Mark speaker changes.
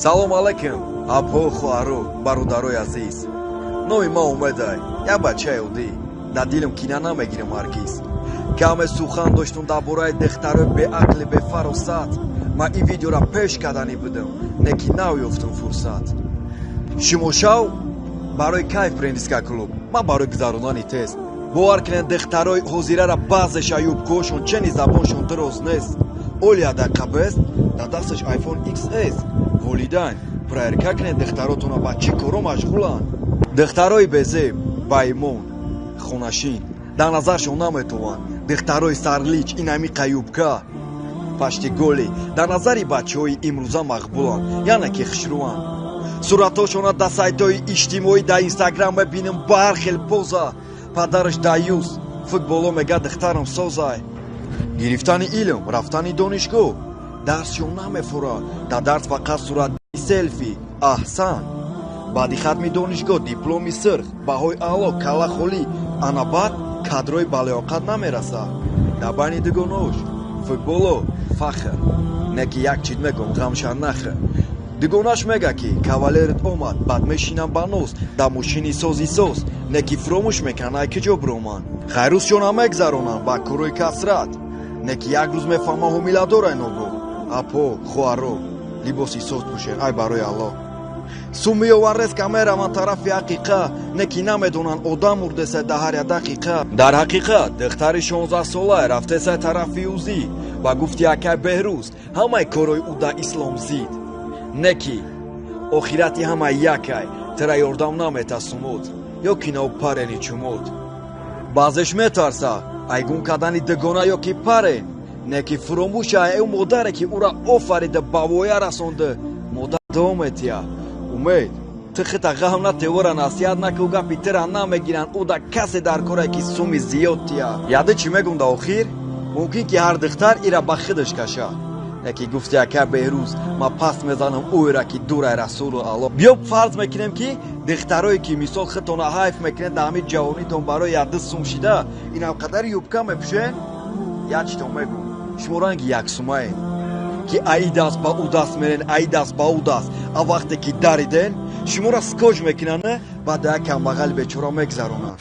Speaker 1: салом алейкум, абҳо хоҳаро, бародарои азиз. Номи ма омедай, як бачаи оддӣ, дар дилам кина намегирам ҳаргиз. Каме сухан доштум дар бораи дехтарои беақли бефаросат. Ман ин видеоро пеш карданӣ будам, неки наёфтам фурсат. Шумо шав барои кайф брендиска клуб, ман барои гузаронани тез. бовар кунед дехтарои ҳозираро баъзеша юбкошон чени забоншон дроз нест. олия дар қабест, дар дасташ iPhone XS. волидайн, проверка кунед дехтаротона ба чӣ коро машғуланд. дехтарои безеб, баимон, хонашин дар назаршон наметованд. дехтарои сарлич, инамиқа юбка, паштиголи дар назари бачаҳои имрӯза мақбуланд, яъне ки хушрӯанд. суратҳошона дар сайтҳои иҷтимоӣ дар Инстаграм мебинем ба ҳар хел поза. падараш даюс, футболо мега дехтарам созай. гирифтани илм, рафтани донишгоҳ, дарсшон намефурад. дар дарс фақат сурати селфи, аҳсан. баъди хатми донишгоҳ дипломи сирх, баҳои аъло, калахолӣ, анабад кадрои балёқат намерасад. дар байни дугонаҳош футболо фахр, не ки як чиз мегӯм ғамшан нахр. дугонаш мега ки кавалерит омад, баъд мешинам ба нос дар мошини сози соз, не ки фуромӯш мекунад киҷо бироман. хайрӯзшона мегзаронанд ба корои касрат, не ки як рӯз мефаҳмам ҳомиладорай ногоҳ. апо хоҳаро либоси соз пӯшед, ай барои аллоҳ. сум меоваррез ка мераванд тарафи ҳақиқа, не ки намедонанд одам мурдеса дар ҳар як дақиқа. дар ҳақиқат дехтари 16-солаи рафтесай тарафи ӯзӣ, ба гуфти акай беҳрӯз ҳамаи корои ӯ дар ислом зид. не ки охирати ҳамаи якай, тира ёрдам намета сумуд, ё кино парени чумуд. баъзеш метарса айгун кардани дугона ё ки паре, не ки фуромӯша ӯ модаре ки ӯро офарида ба воя расонда. модар дометия умед ту хита ғам натевора насиҳат накӯ гапи тира намегиранд ӯ да касе дар коре ки суми зиёдтия. яде чӣ мегум да охир? мумкин ки ҳар духтар ира ба худаш каша, не ки гуфти ака беҳрӯз ма паст мезанам ӯра ки дурай расулу аллоҳ. биё фарз мекунем ки духтарое ки мисол худтона ҳайф мекунед дар ҳамин ҷавонитон барои 1-2 сум шида инақадари юбка мепӯшен. як читон мегум, шумо ранги яксумаед ки аи даст ба ӯ даст мерен, аи даст ба ӯ даст, а вақте ки дариден шуморо скоч мекунанд, баъд як камбағали бечора мегзаронанд.